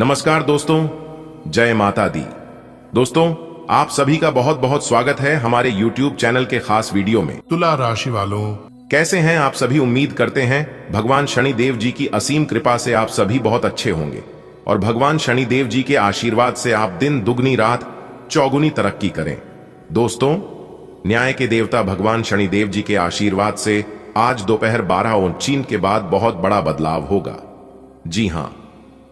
नमस्कार दोस्तों, जय माता दी। दोस्तों, आप सभी का बहुत बहुत स्वागत है हमारे YouTube चैनल के खास वीडियो में। तुला राशि वालों, कैसे हैं आप सभी? उम्मीद करते हैं भगवान शनिदेव जी की असीम कृपा से आप सभी बहुत अच्छे होंगे और भगवान शनिदेव जी के आशीर्वाद से आप दिन दुगनी रात चौगुनी तरक्की करें। दोस्तों, न्याय के देवता भगवान शनिदेव जी के आशीर्वाद से आज दोपहर 12:49 के बाद बहुत बड़ा बदलाव होगा। जी हां,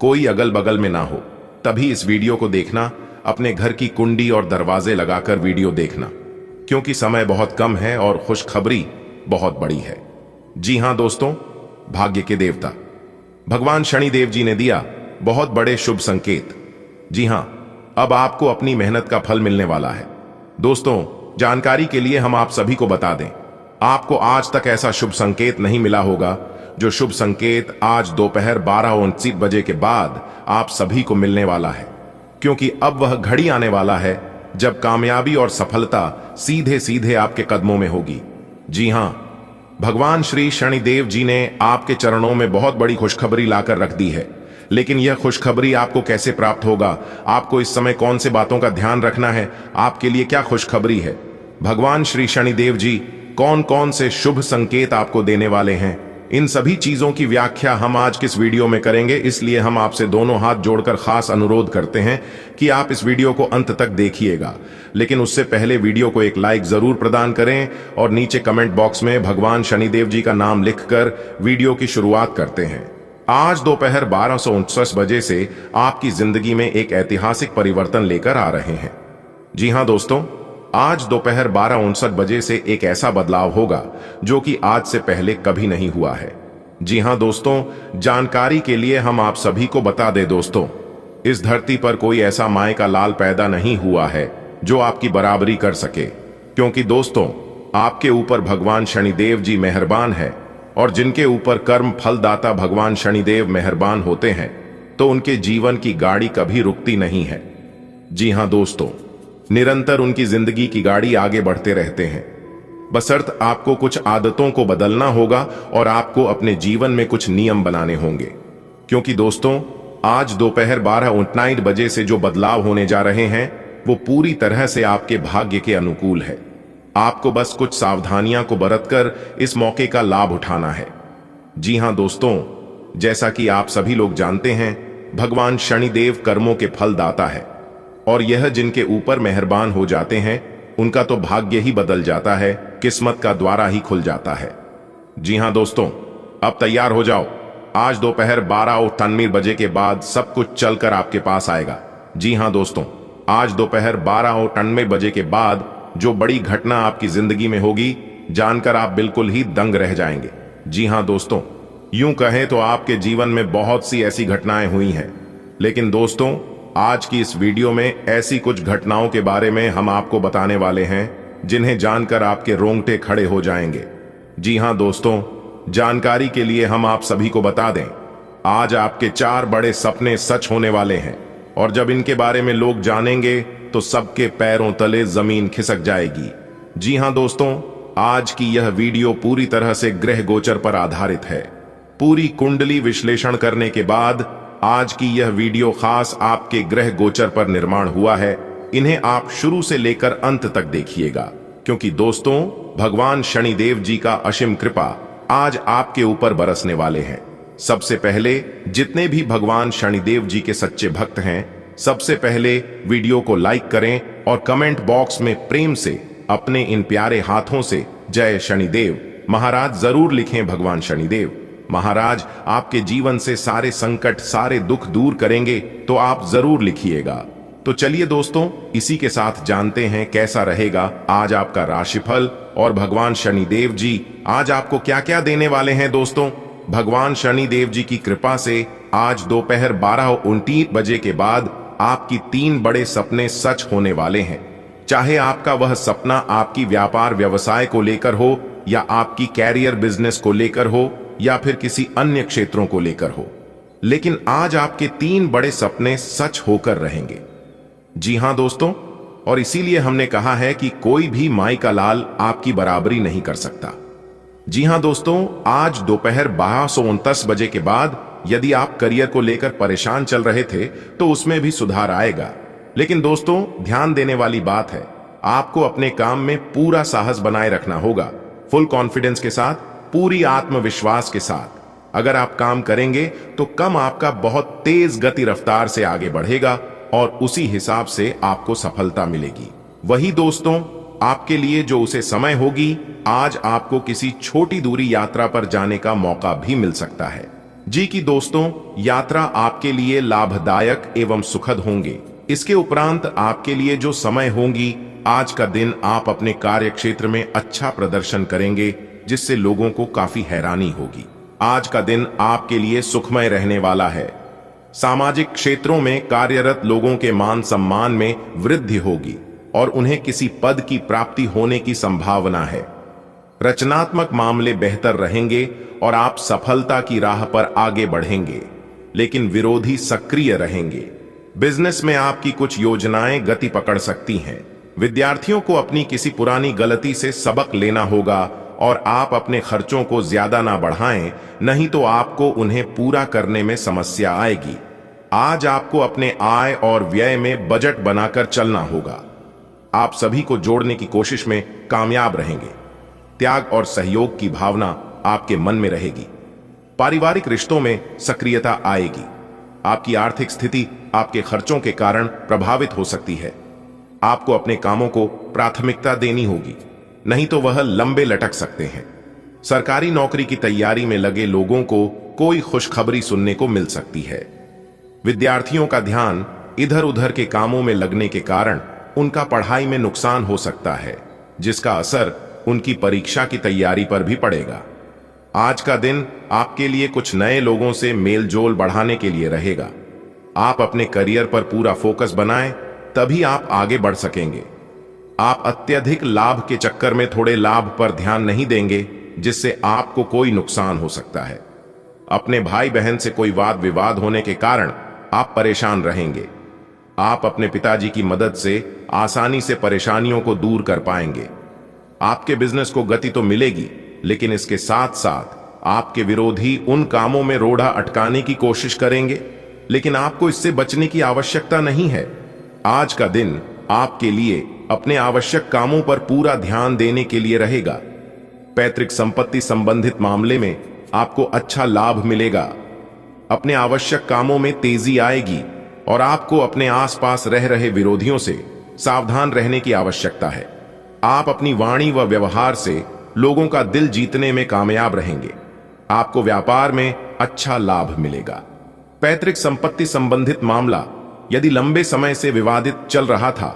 कोई अगल बगल में ना हो तभी इस वीडियो को देखना। अपने घर की कुंडी और दरवाजे लगाकर वीडियो देखना, क्योंकि समय बहुत कम है और खुशखबरी बहुत बड़ी है। जी हां दोस्तों, भाग्य के देवता भगवान शनिदेव जी ने दिया बहुत बड़े शुभ संकेत। जी हां, अब आपको अपनी मेहनत का फल मिलने वाला है। दोस्तों, जानकारी के लिए हम आप सभी को बता दें, आपको आज तक ऐसा शुभ संकेत नहीं मिला होगा जो शुभ संकेत आज दोपहर 12:29 बजे के बाद आप सभी को मिलने वाला है, क्योंकि अब वह घड़ी आने वाला है जब कामयाबी और सफलता सीधे सीधे आपके कदमों में होगी। जी हां, भगवान श्री शनिदेव जी ने आपके चरणों में बहुत बड़ी खुशखबरी लाकर रख दी है। लेकिन यह खुशखबरी आपको कैसे प्राप्त होगा, आपको इस समय कौन से बातों का ध्यान रखना है, आपके लिए क्या खुशखबरी है, भगवान श्री शनिदेव जी कौन कौन से शुभ संकेत आपको देने वाले हैं, इन सभी चीजों की व्याख्या हम आज किस वीडियो में करेंगे। इसलिए हम आपसे दोनों हाथ जोड़कर खास अनुरोध करते हैं कि आप इस वीडियो को अंत तक देखिएगा। लेकिन उससे पहले वीडियो को एक लाइक जरूर प्रदान करें और नीचे कमेंट बॉक्स में भगवान शनिदेव जी का नाम लिखकर वीडियो की शुरुआत करते हैं। आज दोपहर 12:49 बजे से आपकी जिंदगी में एक ऐतिहासिक परिवर्तन लेकर आ रहे हैं। जी हां दोस्तों, आज दोपहर 12:59 बजे से एक ऐसा बदलाव होगा जो कि आज से पहले कभी नहीं हुआ है। जी हां दोस्तों, जानकारी के लिए हम आप सभी को बता दें दोस्तों, इस धरती पर कोई ऐसा माय का लाल पैदा नहीं हुआ है जो आपकी बराबरी कर सके, क्योंकि दोस्तों आपके ऊपर भगवान शनिदेव जी मेहरबान है और जिनके ऊपर कर्म फलदाता भगवान शनिदेव मेहरबान होते हैं तो उनके जीवन की गाड़ी कभी रुकती नहीं है। जी हां दोस्तों, निरंतर उनकी जिंदगी की गाड़ी आगे बढ़ते रहते हैं। बशर्त आपको कुछ आदतों को बदलना होगा और आपको अपने जीवन में कुछ नियम बनाने होंगे, क्योंकि दोस्तों आज दोपहर 12:59 बजे से जो बदलाव होने जा रहे हैं वो पूरी तरह से आपके भाग्य के अनुकूल है। आपको बस कुछ सावधानियां को बरतकर इस मौके का लाभ उठाना है। जी हां दोस्तों, जैसा कि आप सभी लोग जानते हैं, भगवान शनिदेव कर्मों के फलदाता है और यह जिनके ऊपर मेहरबान हो जाते हैं उनका तो भाग्य ही बदल जाता है, किस्मत का द्वारा ही खुल जाता है। जी हां दोस्तों, अब तैयार हो जाओ। आज दोपहर 12:98 बजे के बाद सब कुछ चलकर आपके पास आएगा। जी हां दोस्तों, आज दोपहर 12:98 बजे के बाद जो बड़ी घटना आपकी जिंदगी में होगी, जानकर आप बिल्कुल ही दंग रह जाएंगे। जी हां दोस्तों, यूं कहें तो आपके जीवन में बहुत सी ऐसी घटनाएं हुई हैं, लेकिन दोस्तों आज की इस वीडियो में ऐसी कुछ घटनाओं के बारे में हम आपको बताने वाले हैं जिन्हें जानकर आपके रोंगटे खड़े हो जाएंगे। जी हां दोस्तों, जानकारी के लिए हम आप सभी को बता दें, आज आपके 4 बड़े सपने सच होने वाले हैं और जब इनके बारे में लोग जानेंगे तो सबके पैरों तले जमीन खिसक जाएगी। जी हां दोस्तों, आज की यह वीडियो पूरी तरह से ग्रह गोचर पर आधारित है। पूरी कुंडली विश्लेषण करने के बाद आज की यह वीडियो खास आपके ग्रह गोचर पर निर्माण हुआ है। इन्हें आप शुरू से लेकर अंत तक देखिएगा, क्योंकि दोस्तों भगवान शनिदेव जी का असीम कृपा आज आपके ऊपर बरसने वाले हैं। सबसे पहले जितने भी भगवान शनिदेव जी के सच्चे भक्त हैं, सबसे पहले वीडियो को लाइक करें और कमेंट बॉक्स में प्रेम से अपने इन प्यारे हाथों से जय शनिदेव महाराज जरूर लिखें। भगवान शनिदेव महाराज आपके जीवन से सारे संकट सारे दुख दूर करेंगे, तो आप जरूर लिखिएगा। तो चलिए दोस्तों, इसी के साथ जानते हैं कैसा रहेगा आज आपका राशिफल और भगवान शनिदेव जी आज आपको क्या क्या देने वाले हैं। दोस्तों, भगवान शनिदेव जी की कृपा से आज दोपहर 12:29 बजे के बाद आपकी 3 बड़े सपने सच होने वाले हैं। चाहे आपका वह सपना आपकी व्यापार व्यवसाय को लेकर हो या आपकी कैरियर बिजनेस को लेकर हो या फिर किसी अन्य क्षेत्रों को लेकर हो, लेकिन आज आपके 3 बड़े सपने सच होकर रहेंगे। जी हां दोस्तों, और इसीलिए हमने कहा है कि कोई भी माई का लाल आपकी बराबरी नहीं कर सकता। जी हां दोस्तों, आज दोपहर 12:29 बजे के बाद यदि आप करियर को लेकर परेशान चल रहे थे तो उसमें भी सुधार आएगा। लेकिन दोस्तों, ध्यान देने वाली बात है, आपको अपने काम में पूरा साहस बनाए रखना होगा, फुल कॉन्फिडेंस के साथ, पूरी आत्मविश्वास के साथ। अगर आप काम करेंगे तो काम आपका बहुत तेज गति रफ्तार से आगे बढ़ेगा और उसी हिसाब से आपको सफलता मिलेगी। वही दोस्तों, आपके लिए जो उसे समय होगी, आज आपको किसी छोटी दूरी यात्रा पर जाने का मौका भी मिल सकता है। जी कि दोस्तों, यात्रा आपके लिए लाभदायक एवं सुखद होंगे। इसके उपरांत आपके लिए जो समय होंगी, आज का दिन आप अपने कार्य क्षेत्र में अच्छा प्रदर्शन करेंगे, जिससे लोगों को काफी हैरानी होगी। आज का दिन आपके लिए सुखमय रहने वाला है। सामाजिक क्षेत्रों में कार्यरत लोगों के मान सम्मान में वृद्धि होगी और उन्हें किसी पद की प्राप्ति होने की संभावना है। रचनात्मक मामले बेहतर रहेंगे और आप सफलता की राह पर आगे बढ़ेंगे, लेकिन विरोधी सक्रिय रहेंगे। बिजनेस में आपकी कुछ योजनाएं गति पकड़ सकती हैं। विद्यार्थियों को अपनी किसी पुरानी गलती से सबक लेना होगा और आप अपने खर्चों को ज्यादा ना बढ़ाएं, नहीं तो आपको उन्हें पूरा करने में समस्या आएगी। आज आपको अपने आय और व्यय में बजट बनाकर चलना होगा। आप सभी को जोड़ने की कोशिश में कामयाब रहेंगे। त्याग और सहयोग की भावना आपके मन में रहेगी। पारिवारिक रिश्तों में सक्रियता आएगी। आपकी आर्थिक स्थिति आपके खर्चों के कारण प्रभावित हो सकती है। आपको अपने कामों को प्राथमिकता देनी होगी, नहीं तो वह लंबे लटक सकते हैं। सरकारी नौकरी की तैयारी में लगे लोगों को कोई खुशखबरी सुनने को मिल सकती है। विद्यार्थियों का ध्यान इधर उधर के कामों में लगने के कारण उनका पढ़ाई में नुकसान हो सकता है, जिसका असर उनकी परीक्षा की तैयारी पर भी पड़ेगा। आज का दिन आपके लिए कुछ नए लोगों से मेलजोल बढ़ाने के लिए रहेगा। आप अपने करियर पर पूरा फोकस बनाएं, तभी आप आगे बढ़ सकेंगे। आप अत्यधिक लाभ के चक्कर में थोड़े लाभ पर ध्यान नहीं देंगे, जिससे आपको कोई नुकसान हो सकता है। अपने भाई बहन से कोई वाद विवाद होने के कारण आप परेशान रहेंगे। आप अपने पिताजी की मदद से आसानी से परेशानियों को दूर कर पाएंगे। आपके बिजनेस को गति तो मिलेगी, लेकिन इसके साथ साथ आपके विरोधी उन कामों में रोड़ा अटकाने की कोशिश करेंगे, लेकिन आपको इससे बचने की आवश्यकता नहीं है। आज का दिन आपके लिए अपने आवश्यक कामों पर पूरा ध्यान देने के लिए रहेगा। पैतृक संपत्ति संबंधित मामले में आपको अच्छा लाभ मिलेगा। अपने आवश्यक कामों में तेजी आएगी और आपको अपने आसपास रह रहे विरोधियों से सावधान रहने की आवश्यकता है। आप अपनी वाणी व व्यवहार से लोगों का दिल जीतने में कामयाब रहेंगे। आपको व्यापार में अच्छा लाभ मिलेगा। पैतृक संपत्ति संबंधित मामला यदि लंबे समय से विवादित चल रहा था,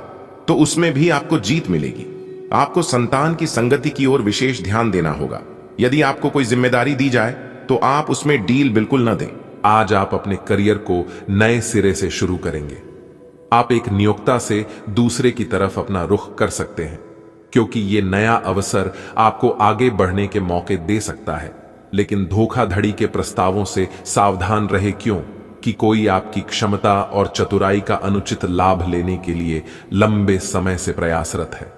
तो उसमें भी आपको जीत मिलेगी। आपको संतान की संगति की ओर विशेष ध्यान देना होगा। यदि आपको कोई जिम्मेदारी दी जाए तो आप उसमें डील बिल्कुल न दें। आज आप अपने करियर को नए सिरे से शुरू करेंगे। आप एक नियोक्ता से दूसरे की तरफ अपना रुख कर सकते हैं, क्योंकि ये नया अवसर आपको आगे बढ़ने के मौके दे सकता है। लेकिन धोखाधड़ी के प्रस्तावों से सावधान रहे, क्यों कि कोई आपकी क्षमता और चतुराई का अनुचित लाभ लेने के लिए लंबे समय से प्रयासरत है।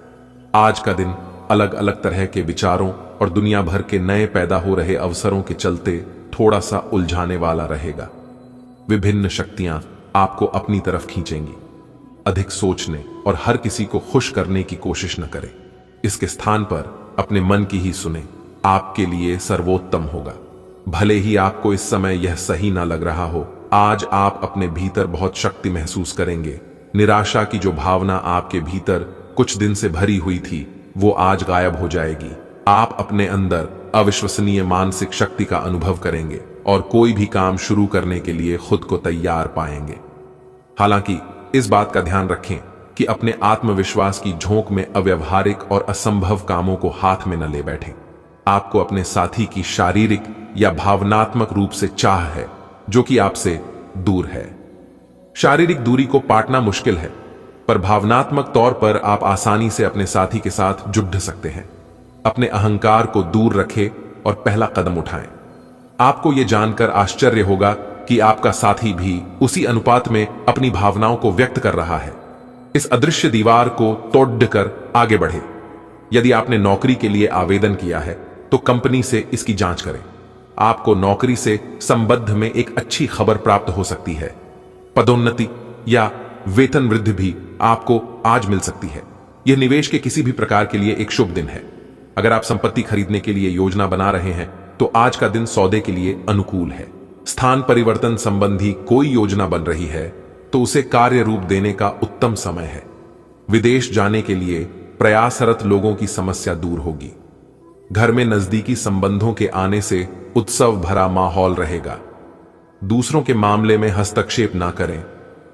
आज का दिन अलग अलग तरह के विचारों और दुनिया भर के नए पैदा हो रहे अवसरों के चलते थोड़ा सा उलझाने वाला रहेगा। विभिन्न शक्तियां आपको अपनी तरफ खींचेंगी। अधिक सोचने और हर किसी को खुश करने की कोशिश न करें। इसके स्थान पर अपने मन की ही सुने, आपके लिए सर्वोत्तम होगा। भले ही आपको इस समय यह सही ना लग रहा हो, आज आप अपने भीतर बहुत शक्ति महसूस करेंगे। निराशा की जो भावना आपके भीतर कुछ दिन से भरी हुई थी, वो आज गायब हो जाएगी। आप अपने अंदर अविश्वसनीय मानसिक शक्ति का अनुभव करेंगे और कोई भी काम शुरू करने के लिए खुद को तैयार पाएंगे। हालांकि इस बात का ध्यान रखें कि अपने आत्मविश्वास की झोंक में अव्यवहारिक और असंभव कामों को हाथ में न ले बैठें। आपको अपने साथी की शारीरिक या भावनात्मक रूप से चाह है, जो कि आपसे दूर है। शारीरिक दूरी को पाटना मुश्किल है, पर भावनात्मक तौर पर आप आसानी से अपने साथी के साथ जुड़ सकते हैं। अपने अहंकार को दूर रखें और पहला कदम उठाएं। आपको यह जानकर आश्चर्य होगा कि आपका साथी भी उसी अनुपात में अपनी भावनाओं को व्यक्त कर रहा है। इस अदृश्य दीवार को तोड़कर आगे बढ़े। यदि आपने नौकरी के लिए आवेदन किया है तो कंपनी से इसकी जांच करें। आपको नौकरी से संबद्ध में एक अच्छी खबर प्राप्त हो सकती है। पदोन्नति या वेतन वृद्धि भी आपको आज मिल सकती है। यह निवेश के किसी भी प्रकार के लिए एक शुभ दिन है। अगर आप संपत्ति खरीदने के लिए योजना बना रहे हैं तो आज का दिन सौदे के लिए अनुकूल है। स्थान परिवर्तन संबंधी कोई योजना बन रही है तो उसे कार्य रूप देने का उत्तम समय है। विदेश जाने के लिए प्रयासरत लोगों की समस्या दूर होगी। घर में नजदीकी संबंधों के आने से उत्सव भरा माहौल रहेगा। दूसरों के मामले में हस्तक्षेप ना करें,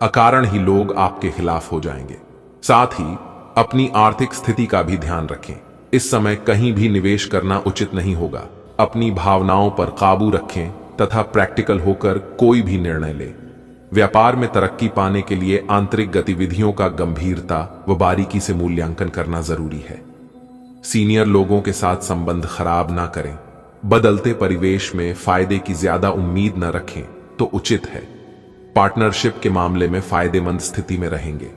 अकारण ही लोग आपके खिलाफ हो जाएंगे। साथ ही अपनी आर्थिक स्थिति का भी ध्यान रखें। इस समय कहीं भी निवेश करना उचित नहीं होगा। अपनी भावनाओं पर काबू रखें तथा प्रैक्टिकल होकर कोई भी निर्णय लें। व्यापार में तरक्की पाने के लिए आंतरिक गतिविधियों का गंभीरता व बारीकी से मूल्यांकन करना जरूरी है। सीनियर लोगों के साथ संबंध खराब ना करें। बदलते परिवेश में फायदे की ज्यादा उम्मीद न रखें तो उचित है। पार्टनरशिप के मामले में फायदेमंद स्थिति में रहेंगे।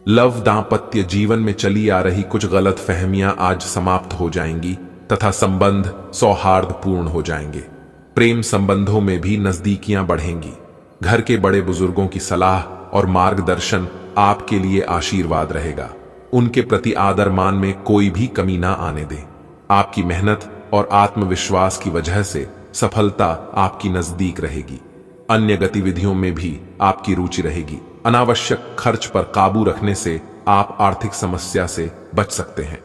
लव दांपत्य जीवन में चली आ रही कुछ गलत फहमियां आज समाप्त हो जाएंगी तथा संबंध सौहार्दपूर्ण हो जाएंगे। प्रेम संबंधों में भी नजदीकियां बढ़ेंगी। घर के बड़े बुजुर्गों की सलाह और मार्गदर्शन आपके लिए आशीर्वाद रहेगा। उनके प्रति आदर मान में कोई भी कमी ना आने दें। आपकी मेहनत और आत्मविश्वास की वजह से सफलता आपकी नजदीक रहेगी। अन्य गतिविधियों में भी आपकी रुचि रहेगी। अनावश्यक खर्च पर काबू रखने से आप आर्थिक समस्या से बच सकते हैं।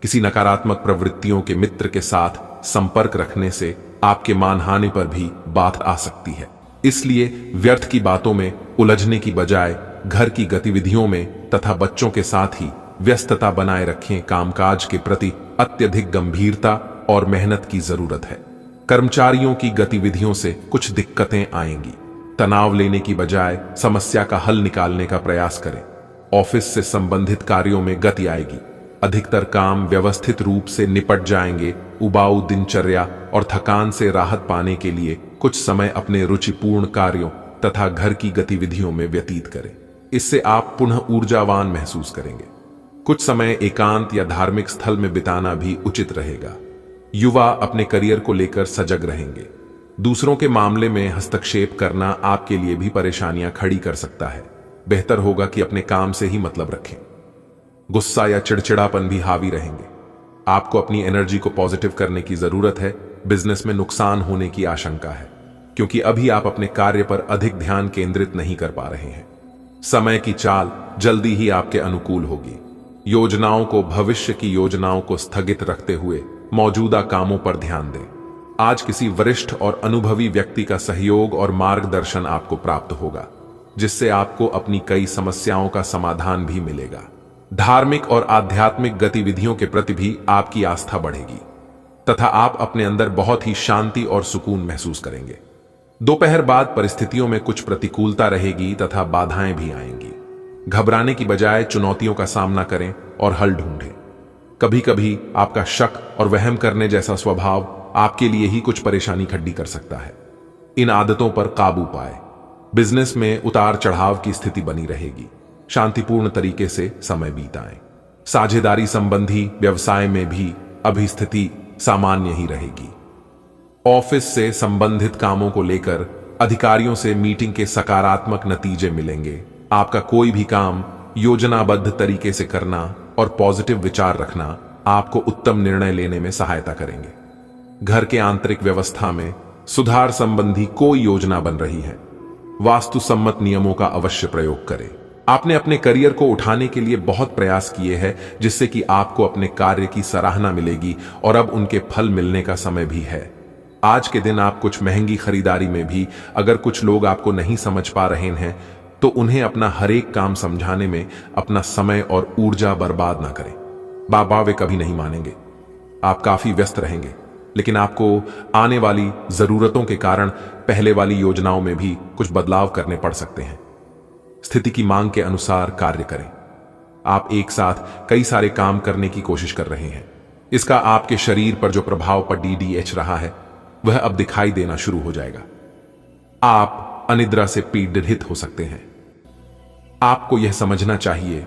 किसी नकारात्मक प्रवृत्तियों के मित्र के साथ संपर्क रखने से आपके मानहानि पर भी बात आ सकती है। इसलिए व्यर्थ की बातों में उलझने की बजाय घर की गतिविधियों में तथा बच्चों के साथ ही व्यस्तता बनाए रखें। कामकाज के प्रति अत्यधिक गंभीरता और मेहनत की जरूरत है। कर्मचारियों की गतिविधियों से कुछ दिक्कतें आएंगी। तनाव लेने की बजाय समस्या का हल निकालने का प्रयास करें। ऑफिस से संबंधित कार्यों में गति आएगी। अधिकतर काम व्यवस्थित रूप से निपट जाएंगे। उबाऊ दिनचर्या और थकान से राहत पाने के लिए कुछ समय अपने रुचिपूर्ण कार्यों तथा घर की गतिविधियों में व्यतीत करें। इससे आप पुनः ऊर्जावान महसूस करेंगे। कुछ समय एकांत या धार्मिक स्थल में बिताना भी उचित रहेगा। युवा अपने करियर को लेकर सजग रहेंगे। दूसरों के मामले में हस्तक्षेप करना आपके लिए भी परेशानियां खड़ी कर सकता है। बेहतर होगा कि अपने काम से ही मतलब रखें। गुस्सा या चिड़चिड़ापन भी हावी रहेंगे। आपको अपनी एनर्जी को पॉजिटिव करने की जरूरत है। बिजनेस में नुकसान होने की आशंका है क्योंकि अभी आप अपने कार्य पर अधिक ध्यान केंद्रित नहीं कर पा रहे हैं। समय की चाल जल्दी ही आपके अनुकूल होगी। योजनाओं को भविष्य की योजनाओं को स्थगित रखते हुए मौजूदा कामों पर ध्यान दें। आज किसी वरिष्ठ और अनुभवी व्यक्ति का सहयोग और मार्गदर्शन आपको प्राप्त होगा जिससे आपको अपनी कई समस्याओं का समाधान भी मिलेगा। धार्मिक और आध्यात्मिक गतिविधियों के प्रति भी आपकी आस्था बढ़ेगी तथा आप अपने अंदर बहुत ही शांति और सुकून महसूस करेंगे। दोपहर बाद परिस्थितियों में कुछ प्रतिकूलता रहेगी तथा बाधाएं भी आएंगी। घबराने की बजाय चुनौतियों का सामना करें और हल ढूंढें। कभी कभी आपका शक और वहम करने जैसा स्वभाव आपके लिए ही कुछ परेशानी खड़ी कर सकता है। इन आदतों पर काबू पाए। बिजनेस में उतार चढ़ाव की स्थिति बनी रहेगी। शांतिपूर्ण तरीके से समय बीताएं। साझेदारी संबंधी व्यवसाय में भी अभी स्थिति सामान्य ही रहेगी। ऑफिस से संबंधित कामों को लेकर अधिकारियों से मीटिंग के सकारात्मक नतीजे मिलेंगे। आपका कोई भी काम योजनाबद्ध तरीके से करना और पॉजिटिव विचार रखना आपको उत्तम निर्णय लेने में सहायता करेंगे। घर के आंतरिक व्यवस्था में सुधार संबंधी कोई योजना बन रही है। वास्तु सम्मत नियमों का अवश्य प्रयोग करें। आपने अपने करियर को उठाने के लिए बहुत प्रयास किए हैं जिससे कि आपको अपने कार्य की सराहना मिलेगी और अब उनके फल मिलने का समय भी है। आज के दिन आप कुछ महंगी खरीदारी में भी अगर कुछ लोग आपको नहीं समझ पा रहे हैं तो उन्हें अपना हर एक काम समझाने में अपना समय और ऊर्जा बर्बाद ना करें। बाबा वे कभी नहीं मानेंगे। आप काफी व्यस्त रहेंगे लेकिन आपको आने वाली जरूरतों के कारण पहले वाली योजनाओं में भी कुछ बदलाव करने पड़ सकते हैं। स्थिति की मांग के अनुसार कार्य करें। आप एक साथ कई सारे काम करने की कोशिश कर रहे हैं। इसका आपके शरीर पर जो प्रभाव पर DDH रहा है वह अब दिखाई देना शुरू हो जाएगा। आप अनिद्रा से पीड़ित हो सकते हैं। आपको यह समझना चाहिए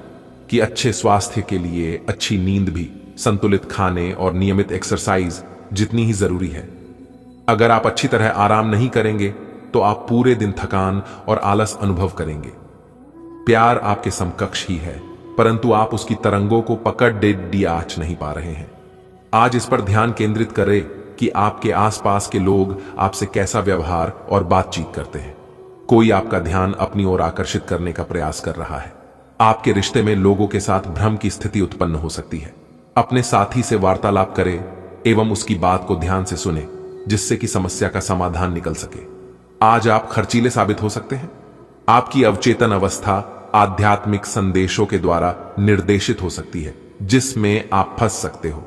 कि अच्छे स्वास्थ्य के लिए अच्छी नींद भी संतुलित खाने और नियमित एक्सरसाइज जितनी ही जरूरी है। अगर आप अच्छी तरह आराम नहीं करेंगे तो आप पूरे दिन थकान और आलस अनुभव करेंगे। प्यार आपके समकक्ष ही है, परंतु आप उसकी तरंगों को पकड़ डे आँच नहीं पा रहे हैं। आज इस पर ध्यान केंद्रित करें कि आपके आसपास के लोग आपसे कैसा व्यवहार और बातचीत करते हैं। कोई आपका ध्यान अपनी ओर आकर्षित करने का प्रयास कर रहा है। आपके रिश्ते में लोगों के साथ भ्रम की स्थिति उत्पन्न हो सकती है। अपने साथी से वार्तालाप करें एवं उसकी बात को ध्यान से सुने, जिससे कि समस्या का समाधान निकल सके। आज आप खर्चीले साबित हो सकते हैं। आपकी अवचेतन अवस्था आध्यात्मिक संदेशों के द्वारा निर्देशित हो सकती है, जिसमें आप फंस सकते हो।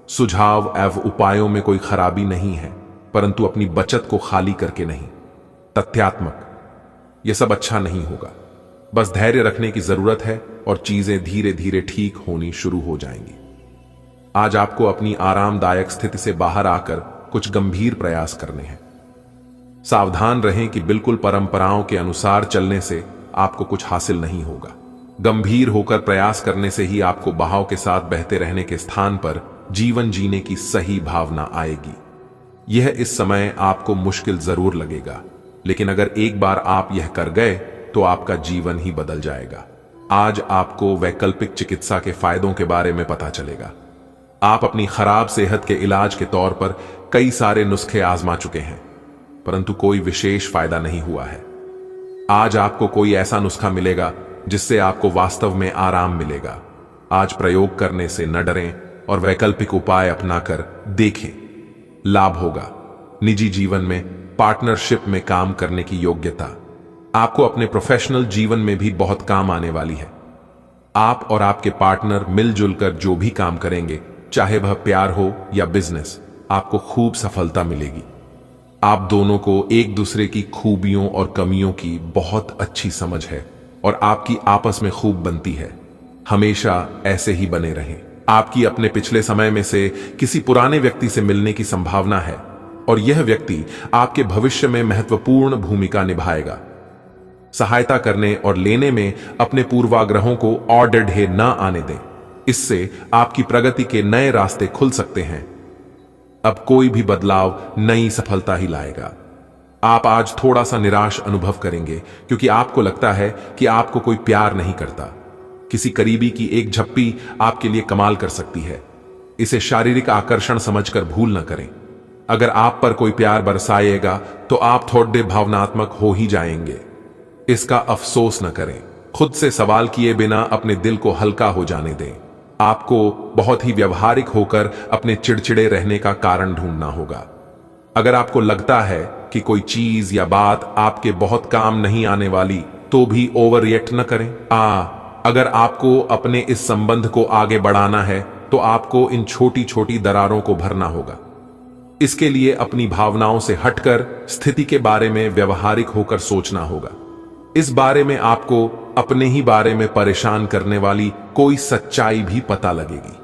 सुझाव एवं उपायों में कोई खराबी नहीं है, परंतु अपनी बचत को खाली करके नहीं। तथ्यात्मक, यह सब अच्छा नहीं होगा। बस धैर्य रखने की जरूरत है और चीजें धीरे धीरे ठीक होनी शुरू हो जाएंगी। आज आपको अपनी आरामदायक स्थिति से बाहर आकर कुछ गंभीर प्रयास करने हैं। सावधान रहें कि बिल्कुल परंपराओं के अनुसार चलने से आपको कुछ हासिल नहीं होगा। गंभीर होकर प्रयास करने से ही आपको बहाव के साथ बहते रहने के स्थान पर जीवन जीने की सही भावना आएगी। यह इस समय आपको मुश्किल जरूर लगेगा, लेकिन अगर एक बार आप यह कर गए तो आपका जीवन ही बदल जाएगा। आज आपको वैकल्पिक चिकित्सा के फायदों के बारे में पता चलेगा। आप अपनी खराब सेहत के इलाज के तौर पर कई सारे नुस्खे आजमा चुके हैं, परंतु कोई विशेष फायदा नहीं हुआ है। आज आपको कोई ऐसा नुस्खा मिलेगा जिससे आपको वास्तव में आराम मिलेगा। आज प्रयोग करने से न डरें और वैकल्पिक उपाय अपनाकर देखें, लाभ होगा। निजी जीवन में पार्टनरशिप में काम करने की योग्यता आपको अपने प्रोफेशनल जीवन में भी बहुत काम आने वाली है। आप और आपके पार्टनर मिलजुल कर जो भी काम करेंगे, चाहे वह प्यार हो या बिजनेस, आपको खूब सफलता मिलेगी। आप दोनों को एक दूसरे की खूबियों और कमियों की बहुत अच्छी समझ है और आपकी आपस में खूब बनती है। हमेशा ऐसे ही बने रहें। आपकी अपने पिछले समय में से किसी पुराने व्यक्ति से मिलने की संभावना है और यह व्यक्ति आपके भविष्य में महत्वपूर्ण भूमिका निभाएगा। सहायता करने और लेने में अपने पूर्वाग्रहों को और ढेर न आने दें। इससे आपकी प्रगति के नए रास्ते खुल सकते हैं। अब कोई भी बदलाव नई सफलता ही लाएगा। आप आज थोड़ा सा निराश अनुभव करेंगे क्योंकि आपको लगता है कि आपको कोई प्यार नहीं करता। किसी करीबी की एक झप्पी आपके लिए कमाल कर सकती है। इसे शारीरिक आकर्षण समझकर भूल न करें। अगर आप पर कोई प्यार बरसाएगा तो आप थोड़े भावनात्मक हो ही जाएंगे। इसका अफसोस न करें। खुद से सवाल किए बिना अपने दिल को हल्का हो जाने दें। आपको बहुत ही व्यवहारिक होकर अपने चिड़चिड़े रहने का कारण ढूंढना होगा। अगर आपको लगता है कि कोई चीज या बात आपके बहुत काम नहीं आने वाली, तो भी ओवर रिएक्ट न करें। अगर आपको अपने इस संबंध को आगे बढ़ाना है तो आपको इन छोटी छोटी दरारों को भरना होगा। इसके लिए अपनी भावनाओं से हटकर स्थिति के बारे में व्यवहारिक होकर सोचना होगा। इस बारे में आपको अपने ही बारे में परेशान करने वाली कोई सच्चाई भी पता लगेगी।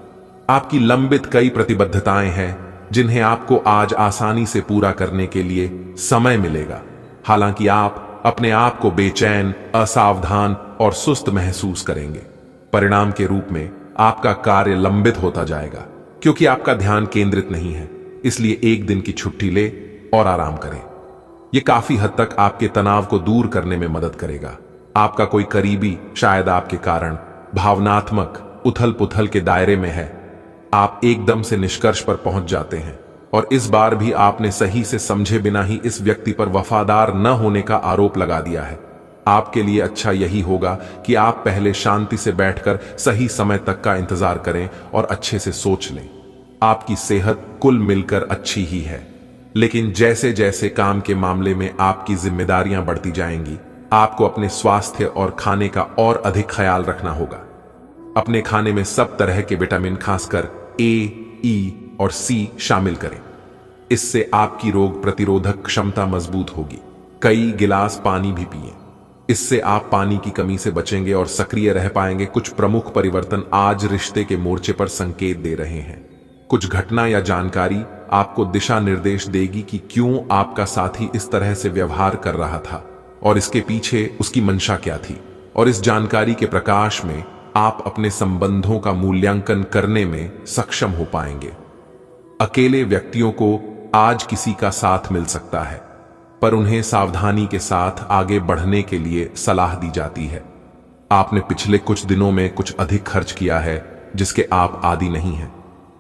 आपकी लंबित कई प्रतिबद्धताएं हैं जिन्हें आपको आज आसानी से पूरा करने के लिए समय मिलेगा। हालांकि आप अपने आप को बेचैन, असावधान और सुस्त महसूस करेंगे। परिणाम के रूप में आपका कार्य लंबित होता जाएगा क्योंकि आपका ध्यान केंद्रित नहीं है। इसलिए एक दिन की छुट्टी ले और आराम करें। यह काफी हद तक आपके तनाव को दूर करने में मदद करेगा। आपका कोई करीबी शायद आपके कारण भावनात्मक उथल पुथल के दायरे में है। आप एकदम से निष्कर्ष पर पहुंच जाते हैं और इस बार भी आपने सही से समझे बिना ही इस व्यक्ति पर वफादार न होने का आरोप लगा दिया है। आपके लिए अच्छा यही होगा कि आप पहले शांति से बैठकर सही समय तक का इंतजार करें और अच्छे से सोच लें। आपकी सेहत कुल मिलकर अच्छी ही है, लेकिन जैसे जैसे काम के मामले में आपकी जिम्मेदारियां बढ़ती जाएंगी, आपको अपने स्वास्थ्य और खाने का और अधिक ख्याल रखना होगा। अपने खाने में सब तरह के विटामिन, खासकर ए, ई और सी शामिल करें। इससे आपकी रोग प्रतिरोधक क्षमता मजबूत होगी। कई गिलास पानी भी पिएं। इससे आप पानी की कमी से बचेंगे और सक्रिय रह पाएंगे। कुछ प्रमुख परिवर्तन आज रिश्ते के मोर्चे पर संकेत दे रहे हैं। कुछ घटना या जानकारी आपको दिशा निर्देश देगी कि क्यों आपका साथी इस तरह से व्यवहार कर रहा था और इसके पीछे उसकी मंशा क्या थी। और इस जानकारी के प्रकाश में आप अपने संबंधों का मूल्यांकन करने में सक्षम हो पाएंगे। अकेले व्यक्तियों को आज किसी का साथ मिल सकता है, पर उन्हें सावधानी के साथ आगे बढ़ने के लिए सलाह दी जाती है। आपने पिछले कुछ दिनों में कुछ अधिक खर्च किया है जिसके आप आदी नहीं हैं।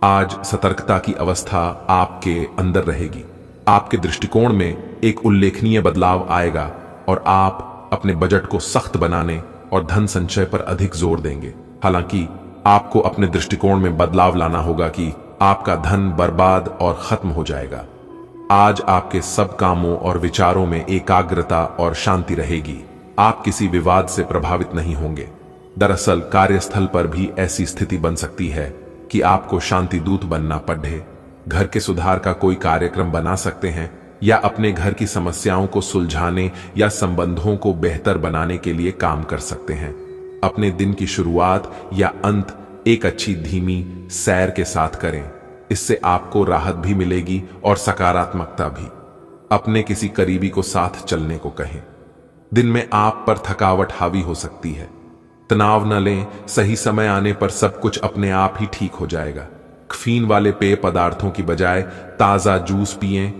आज सतर्कता की अवस्था आपके अंदर रहेगी। आपके दृष्टिकोण में एक उल्लेखनीय बदलाव आएगा और आप अपने बजट को सख्त बनाने और धन संचय पर अधिक जोर देंगे। हालांकि आपको अपने दृष्टिकोण में बदलाव लाना होगा कि आपका धन बर्बाद और खत्म हो जाएगा। आज आपके सब कामों और विचारों में एकाग्रता और शांति रहेगी। आप किसी विवाद से प्रभावित नहीं होंगे। दरअसल कार्यस्थल पर भी ऐसी स्थिति बन सकती है कि आपको शांति दूत बनना पड़े। घर के सुधार का कोई कार्यक्रम बना सकते हैं या अपने घर की समस्याओं को सुलझाने या संबंधों को बेहतर बनाने के लिए काम कर सकते हैं। अपने दिन की शुरुआत या अंत एक अच्छी धीमी सैर के साथ करें। इससे आपको राहत भी मिलेगी और सकारात्मकता भी। अपने किसी करीबी को साथ चलने को कहें। दिन में आप पर थकावट हावी हो सकती है। तनाव न लें, सही समय आने पर सब कुछ अपने आप ही ठीक हो जाएगा। कैफीन वाले पेय पदार्थों की बजाय ताजा जूस पिएं